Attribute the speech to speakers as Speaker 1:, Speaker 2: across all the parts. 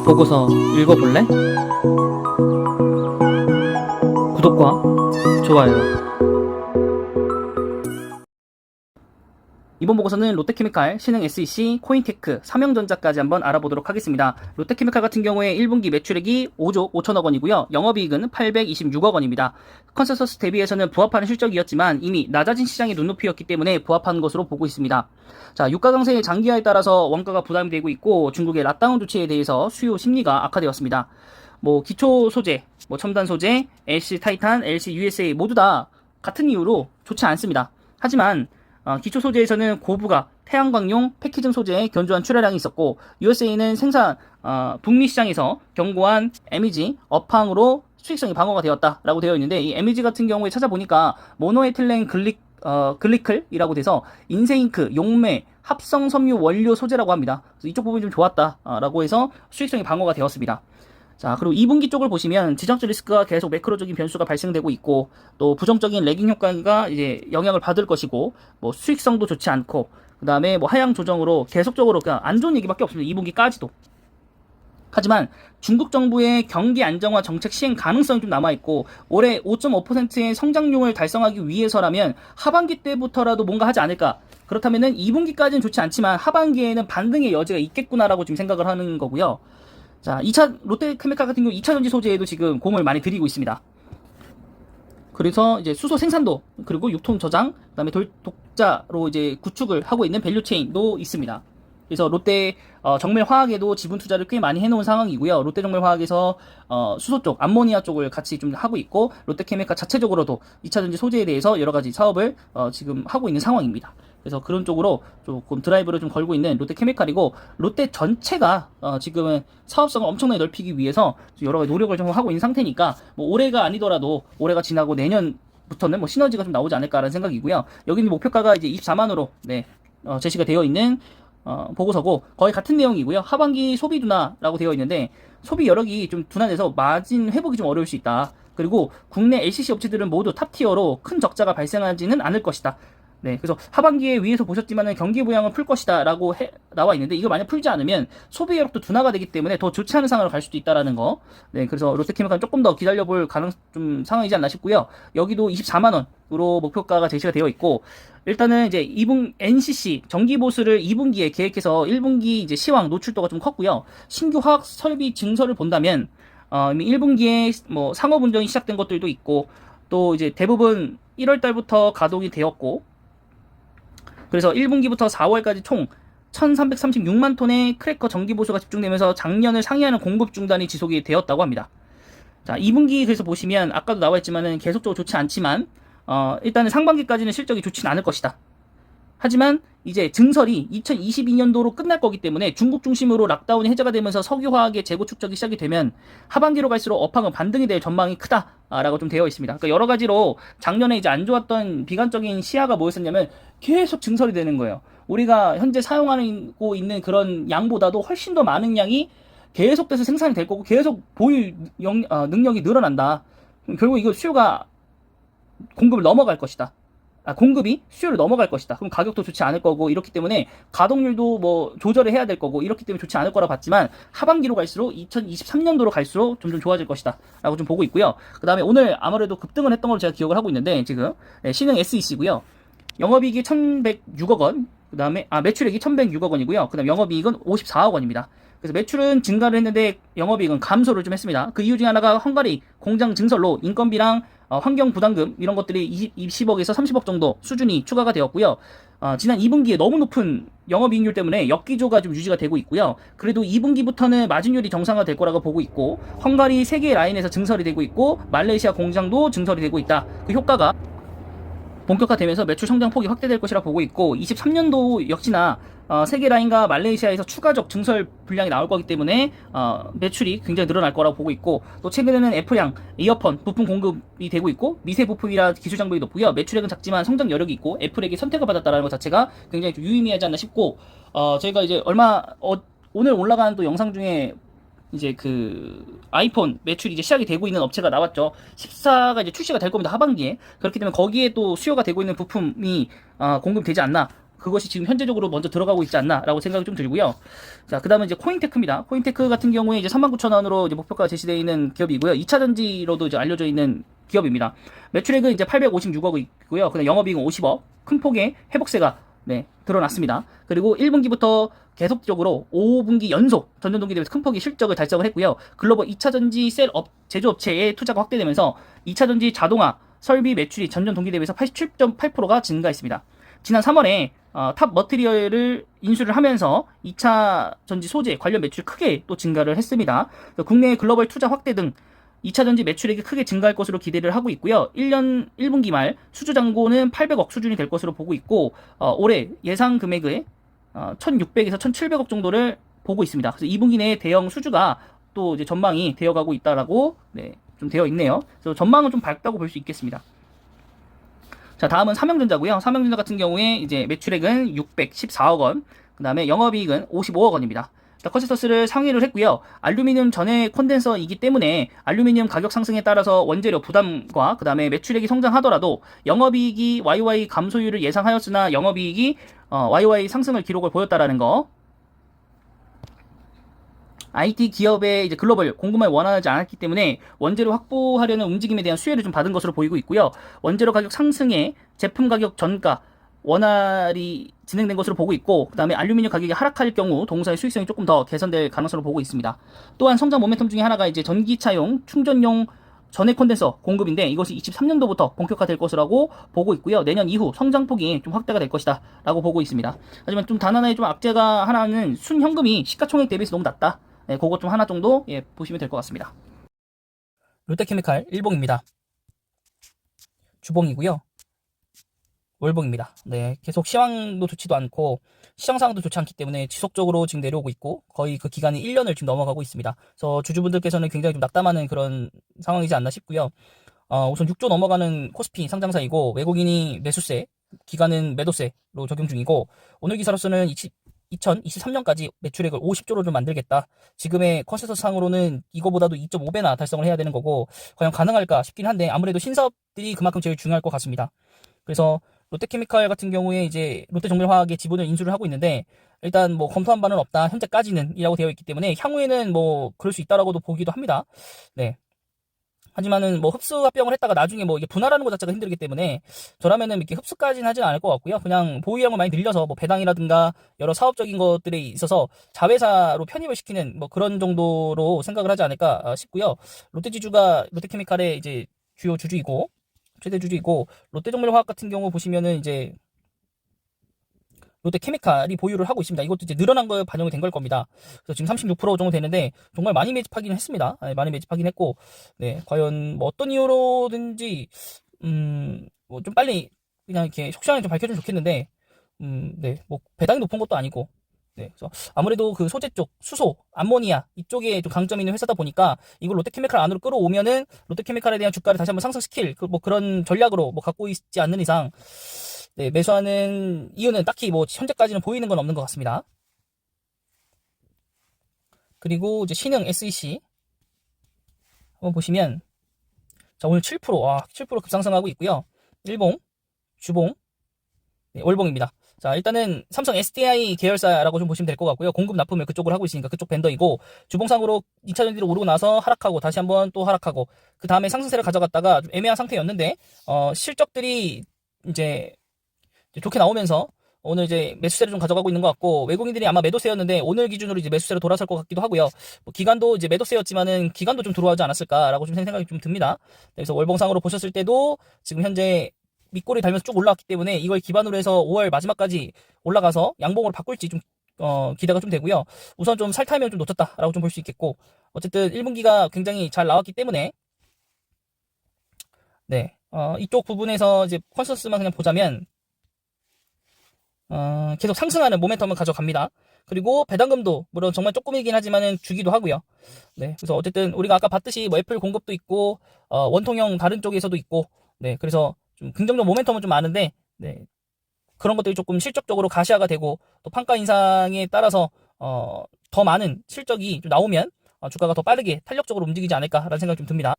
Speaker 1: 보고서 읽어볼래? 구독과 좋아요. 이번 보고서는 롯데케미칼, 신흥 SEC, 코인테크, 삼성전자까지 한번 알아보도록 하겠습니다. 롯데케미칼 같은 경우에 1분기 매출액이 5조 5천억 원이고요. 영업이익은 826억 원입니다. 컨센서스 대비해서는 부합하는 실적이었지만 이미 낮아진 시장의 눈높이였기 때문에 부합한 것으로 보고 있습니다. 자, 유가 강세의 장기화에 따라서 원가가 부담이 되고 있고 중국의 락다운 조치에 대해서 수요 심리가 악화되었습니다. 기초 소재, 첨단 소재, LC 타이탄, LC USA 모두 다 같은 이유로 좋지 않습니다. 하지만 기초 소재에서는 고부가 태양광용 패키징 소재에 견조한 출하량이 있었고 USA는 북미 시장에서 견고한 MEG 업황으로 수익성이 방어가 되었다라고 되어 있는데 이 MEG 같은 경우에 찾아보니까 모노에틸렌 글리클이라고 돼서 인쇄잉크, 용매, 합성 섬유 원료 소재라고 합니다. 그래서 이쪽 부분이 좀 좋았다라고 해서 수익성이 방어가 되었습니다. 자, 그리고 2분기 쪽을 보시면 지정적 리스크가 계속 매크로적인 변수가 발생되고 있고 또 부정적인 레깅 효과가 이제 영향을 받을 것이고 수익성도 좋지 않고 그다음에 하향 조정으로 계속적으로 그냥 안 좋은 얘기밖에 없습니다. 2분기까지도. 하지만 중국 정부의 경기 안정화 정책 시행 가능성이 좀 남아있고 올해 5.5%의 성장률을 달성하기 위해서라면 하반기 때부터라도 뭔가 하지 않을까. 그렇다면은 2분기까지는 좋지 않지만 하반기에는 반등의 여지가 있겠구나라고 지금 생각을 하는 거고요. 자, 롯데케미칼 같은 경우 2차 전지 소재에도 지금 공을 많이 들이고 있습니다. 그래서 이제 수소 생산도 그리고 유통 저장, 그다음에 독자로 이제 구축을 하고 있는 밸류체인도 있습니다. 그래서 롯데 정밀화학에도 지분 투자를 꽤 많이 해놓은 상황이고요. 롯데 정밀화학에서 수소 쪽, 암모니아 쪽을 같이 좀 하고 있고 롯데케미칼 자체적으로도 2차 전지 소재에 대해서 여러 가지 사업을 지금 하고 있는 상황입니다. 그래서 그런 쪽으로 조금 드라이브를 좀 걸고 있는 롯데케미칼이고 롯데 전체가 지금은 사업성을 엄청나게 넓히기 위해서 여러 가지 노력을 좀 하고 있는 상태니까 올해가 아니더라도 올해가 지나고 내년부터는 시너지가 좀 나오지 않을까라는 생각이고요. 여기는 목표가가 이제 24만으로 제시가 되어 있는 보고서고 거의 같은 내용이고요. 하반기 소비 둔화라고 되어 있는데 소비 여력이 좀 둔화돼서 마진 회복이 좀 어려울 수 있다. 그리고 국내 LCC 업체들은 모두 탑티어로 큰 적자가 발생하지는 않을 것이다. 네, 그래서 하반기에 위에서 보셨지만은 경기 부양은 풀 것이다라고 나와 있는데 이거 만약 풀지 않으면 소비 여력도 둔화가 되기 때문에 더 좋지 않은 상황으로 갈 수도 있다라는 거. 네, 그래서 롯데케미칼은 조금 더 기다려볼 좀 상황이지 않나 싶고요. 여기도 24만 원으로 목표가가 제시가 되어 있고 일단은 이제 NCC 정기 보수를 2분기에 계획해서 1분기 이제 시황 노출도가 좀 컸고요. 신규 화학 설비 증설을 본다면 이미 1분기에 상업 운전이 시작된 것들도 있고 또 이제 대부분 1월 달부터 가동이 되었고 그래서 1분기부터 4월까지 총 1336만 톤의 크래커 정기 보수가 집중되면서 작년을 상회하는 공급 중단이 지속이 되었다고 합니다. 자, 2분기 그래서 보시면 아까도 나와 있지만은 계속적으로 좋지 않지만 일단은 상반기까지는 실적이 좋지는 않을 것이다. 하지만 이제 증설이 2022년도로 끝날 거기 때문에 중국 중심으로 락다운이 해제가 되면서 석유화학의 재고 축적이 시작이 되면 하반기로 갈수록 업황은 반등이 될 전망이 크다라고 좀 되어 있습니다. 그러니까 여러 가지로 작년에 이제 안 좋았던 비관적인 시야가 뭐였었냐면 계속 증설이 되는 거예요. 우리가 현재 사용하고 있는 그런 양보다도 훨씬 더 많은 양이 계속돼서 생산이 될 거고 계속 보유 능력이 늘어난다. 결국 이거 수요가 공급을 넘어갈 것이다. 공급이 수요를 넘어갈 것이다. 그럼 가격도 좋지 않을 거고 이렇기 때문에 가동률도 조절을 해야 될 거고 이렇기 때문에 좋지 않을 거라 봤지만 하반기로 갈수록 2023년도로 갈수록 점점 좋아질 것이다 라고 좀 보고 있고요. 그 다음에 오늘 아무래도 급등을 했던 걸로 제가 기억을 하고 있는데 지금 신흥 SEC고요. 영업이익이 1106억 원, 그 다음에 매출액이 1106억 원이고요. 그 다음에 영업이익은 54억 원입니다. 그래서 매출은 증가를 했는데 영업이익은 감소를 좀 했습니다. 그 이유 중에 하나가 헝가리 공장 증설로 인건비랑 환경 부담금 이런 것들이 20억에서 30억 정도 수준이 추가가 되었고요. 지난 2분기에 너무 높은 영업이익률 때문에 역기조가 좀 유지가 되고 있고요. 그래도 2분기부터는 마진율이 정상화될 거라고 보고 있고 헝가리 3개의 라인에서 증설이 되고 있고 말레이시아 공장도 증설이 되고 있다. 그 효과가 본격화되면서 매출 성장폭이 확대될 것이라 보고 있고 23년도 역시나 세계 라인과 말레이시아에서 추가적 증설 분량이 나올 거기 때문에 매출이 굉장히 늘어날 거라고 보고 있고 또 최근에는 애플양 이어폰 부품 공급이 되고 있고 미세 부품이라 기술 장벽이 높고요. 매출액은 작지만 성장 여력이 있고 애플에게 선택을 받았다라는 것 자체가 굉장히 좀 유의미하지 않나 싶고 저희가 이제 오늘 올라간 또 영상 중에 이제 그 아이폰 매출이 이제 시작이 되고 있는 업체가 나왔죠. 14가 이제 출시가 될 겁니다. 하반기에. 그렇기 때문에 거기에 또 수요가 되고 있는 부품이 공급되지 않나 그것이 지금 현재적으로 먼저 들어가고 있지 않나라고 생각이 좀 들고요. 자, 그 다음은 이제 코인테크입니다. 코인테크 같은 경우에 이제 39,000원으로 이제 목표가가 제시되어 있는 기업이고요. 2차 전지로도 이제 알려져 있는 기업입니다. 매출액은 이제 856억 있고요. 그다음 영업이익은 50억. 큰 폭의 회복세가 드러났습니다. 그리고 1분기부터 계속적으로 5분기 연속 전년 동기 대비해서 큰 폭의 실적을 달성을 했고요. 글로벌 2차 전지 셀업 제조업체의 투자가 확대되면서 2차 전지 자동화 설비 매출이 전년 동기 대비해서 87.8%가 증가했습니다. 지난 3월에 탑 머티리얼을 인수를 하면서 2차 전지 소재 관련 매출이 크게 또 증가를 했습니다. 국내 글로벌 투자 확대 등 2차 전지 매출액이 크게 증가할 것으로 기대를 하고 있고요. 1분기 말 수주 잔고는 800억 수준이 될 것으로 보고 있고 올해 예상 금액의 1,600에서 1,700억 정도를 보고 있습니다. 그래서 2분기 내에 대형 수주가 또 이제 전망이 되어가고 있다라고 좀 되어 있네요. 그래서 전망은 좀 밝다고 볼 수 있겠습니다. 자, 다음은 삼성전자고요. 삼성전자 같은 경우에 이제 매출액은 614억 원, 그 다음에 영업이익은 55억 원입니다. 컨센서스를 상회를 했고요. 알루미늄 전해 콘덴서이기 때문에 알루미늄 가격 상승에 따라서 원재료 부담과 그 다음에 매출액이 성장하더라도 영업이익이 YY 감소율을 예상하였으나 영업이익이 YY 상승을 기록을 보였다라는 거. IT 기업의 이제 글로벌 공급을 원하지 않았기 때문에 원재료 확보하려는 움직임에 대한 수혜를 좀 받은 것으로 보이고 있고요. 원재료 가격 상승에 제품 가격 전가 원활이 진행된 것으로 보고 있고, 그 다음에 알루미늄 가격이 하락할 경우 동사의 수익성이 조금 더 개선될 가능성으로 보고 있습니다. 또한 성장 모멘텀 중에 하나가 이제 전기차용 충전용 전해 콘덴서 공급인데 이것이 23년도부터 본격화될 것이라고 보고 있고요. 내년 이후 성장폭이 좀 확대가 될 것이다 라고 보고 있습니다. 하지만 좀 단 하나의 좀 악재가 하나는 순현금이 시가총액 대비해서 너무 낮다. 그것 좀 하나 정도 보시면 될 것 같습니다. 롯데케미칼 일봉입니다. 주봉이고요. 월봉입니다. 계속 시황도 좋지도 않고 시장 상황도 좋지 않기 때문에 지속적으로 지금 내려오고 있고 거의 그 기간이 1년을 지금 넘어가고 있습니다. 그래서 주주분들께서는 굉장히 좀 낙담하는 그런 상황이지 않나 싶고요. 우선 6조 넘어가는 코스피 상장사이고 외국인이 매수세, 기간은 매도세로 적용 중이고 오늘 기사로서는 2023년까지 매출액을 50조로 좀 만들겠다. 지금의 컨센서스 상으로는 이거보다도 2.5배나 달성을 해야 되는 거고 과연 가능할까 싶긴 한데 아무래도 신사업들이 그만큼 제일 중요할 것 같습니다. 그래서 롯데케미칼 같은 경우에 이제 롯데정밀화학의 지분을 인수를 하고 있는데 일단 뭐 검토한 바는 없다. 현재까지는 이라고 되어 있기 때문에 향후에는 뭐 그럴 수 있다라고도 보기도 합니다. 하지만은 뭐 흡수 합병을 했다가 나중에 뭐 이게 분할하는 것 자체가 힘들기 때문에 저라면은 이렇게 흡수까지는 하진 않을 것 같고요. 그냥 보유량을 많이 늘려서 뭐 배당이라든가 여러 사업적인 것들에 있어서 자회사로 편입을 시키는 뭐 그런 정도로 생각을 하지 않을까 싶고요. 롯데지주가 롯데케미칼의 이제 주요 주주이고 최대 주주이고 롯데정밀화학 같은 경우 보시면은 이제 롯데케미칼이 보유를 하고 있습니다. 이것도 이제 늘어난 거에 반영이 된 걸 겁니다. 그래서 지금 36% 정도 되는데 정말 많이 매집하기는 했습니다. 많이 매집하긴 했고, 과연 뭐 어떤 이유로든지 뭐 좀 빨리 그냥 이렇게 속시원하게 좀 밝혀주면 좋겠는데, 뭐 배당이 높은 것도 아니고, 그래서 아무래도 그 소재 쪽, 수소, 암모니아 이쪽에 좀 강점 있는 회사다 보니까 이걸 롯데케미칼 안으로 끌어오면은 롯데케미칼에 대한 주가를 다시 한번 상승시킬 뭐 그런 전략으로 뭐 갖고 있지 않는 이상. 매수하는 이유는 딱히 뭐 현재까지는 보이는 건 없는 것 같습니다. 그리고 이제 신흥 SEC 한번 보시면 자 오늘 7% 급상승하고 있고요. 일봉, 주봉, 월봉입니다. 자 일단은 삼성 SDI 계열사라고 좀 보시면 될 것 같고요. 공급 납품을 그쪽으로 하고 있으니까 그쪽 벤더이고 주봉상으로 2차 전지로 오르고 나서 하락하고 다시 한번 또 하락하고 그 다음에 상승세를 가져갔다가 좀 애매한 상태였는데 실적들이 이제 좋게 나오면서 오늘 이제 매수세를 좀 가져가고 있는 것 같고 외국인들이 아마 매도세였는데 오늘 기준으로 이제 매수세로 돌아설 것 같기도 하고요. 뭐 기간도 이제 매도세였지만은 기간도 좀 들어오지 않았을까라고 좀 생각이 좀 듭니다. 그래서 월봉상으로 보셨을 때도 지금 현재 밑골이 달면서 쭉 올라왔기 때문에 이걸 기반으로 해서 5월 마지막까지 올라가서 양봉으로 바꿀지 좀 기대가 좀 되고요. 우선 좀 살타이면 좀 놓쳤다라고 좀 볼 수 있겠고 어쨌든 1분기가 굉장히 잘 나왔기 때문에 이쪽 부분에서 이제 컨센서스만 그냥 보자면 계속 상승하는 모멘텀을 가져갑니다. 그리고 배당금도 물론 정말 조금이긴 하지만은 주기도 하고요. 그래서 어쨌든 우리가 아까 봤듯이 뭐 애플 공급도 있고 원통형 다른 쪽에서도 있고 그래서 좀 긍정적 모멘텀은 좀 많은데 그런 것들이 조금 실적적으로 가시화가 되고 또 판가 인상에 따라서 더 많은 실적이 좀 나오면 주가가 더 빠르게 탄력적으로 움직이지 않을까라는 생각이 좀 듭니다.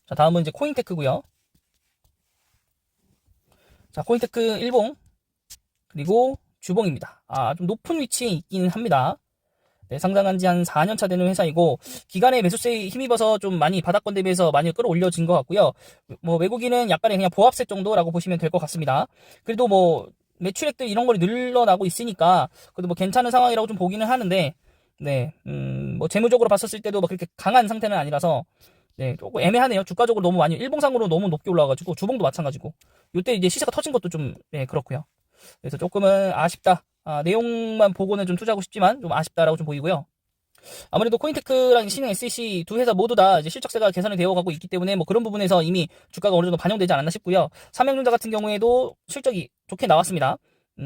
Speaker 1: 자 다음은 이제 코인테크고요. 자 코인테크 일봉 그리고 주봉입니다. 좀 높은 위치에 있긴 합니다. 네, 상장한 지 한 4년차 되는 회사이고, 기간의 매수세에 힘입어서 좀 많이 바닥권 대비해서 많이 끌어올려진 것 같고요. 뭐, 외국인은 약간의 그냥 보합세 정도라고 보시면 될 것 같습니다. 그래도 뭐, 매출액들 이런 걸 늘어나고 있으니까, 그래도 뭐 괜찮은 상황이라고 좀 보기는 하는데, 네, 뭐, 재무적으로 봤었을 때도 막 그렇게 강한 상태는 아니라서, 네, 조금 애매하네요. 주가적으로 너무 많이, 일봉상으로 너무 높게 올라와가지고, 주봉도 마찬가지고, 요때 이제 시세가 터진 것도 좀, 네, 그렇고요. 그래서 조금은 아쉽다. 내용만 보고는 좀 투자하고 싶지만 좀 아쉽다라고 좀 보이고요. 아무래도 코인테크랑 신흥 SEC 두 회사 모두 다 이제 실적세가 개선이 되어가고 있기 때문에 뭐 그런 부분에서 이미 주가가 어느 정도 반영되지 않았나 싶고요. 삼성전자 같은 경우에도 실적이 좋게 나왔습니다.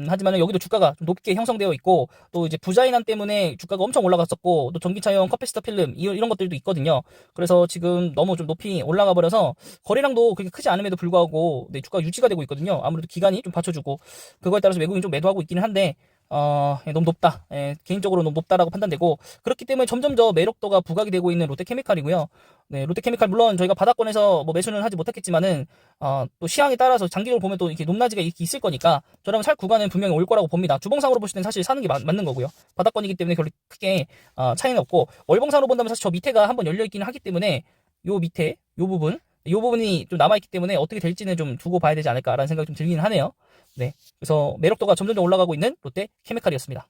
Speaker 1: 하지만 여기도 주가가 좀 높게 형성되어 있고, 또 이제 부자인한 때문에 주가가 엄청 올라갔었고, 또 전기차용 커패시터 필름 이런 것들도 있거든요. 그래서 지금 너무 좀 높이 올라가 버려서 거래량도 그렇게 크지 않음에도 불구하고 네, 주가가 유지가 되고 있거든요. 아무래도 기간이 좀 받쳐주고, 그거에 따라서 외국인이 좀 매도하고 있기는 한데, 너무 높다. 개인적으로 너무 높다라고 판단되고, 그렇기 때문에 점점 더 매력도가 부각이 되고 있는 롯데케미칼이고요. 네, 롯데케미칼 물론 저희가 바닥권에서 뭐 매수는 하지 못했겠지만은, 또 시황에 따라서 장기적으로 보면 또 이렇게 높낮이가 이렇게 있을 거니까, 저라면 살 구간은 분명히 올 거라고 봅니다. 주봉상으로 보실 땐 사실 사는 게 맞는 거고요. 바닥권이기 때문에 별로 크게, 차이는 없고, 월봉상으로 본다면 사실 저 밑에가 한번 열려있기는 하기 때문에, 요 밑에, 요 부분이 좀 남아있기 때문에 어떻게 될지는 좀 두고 봐야 되지 않을까라는 생각이 좀 들기는 하네요. 네. 그래서 매력도가 점점 더 올라가고 있는 롯데 케미칼이었습니다.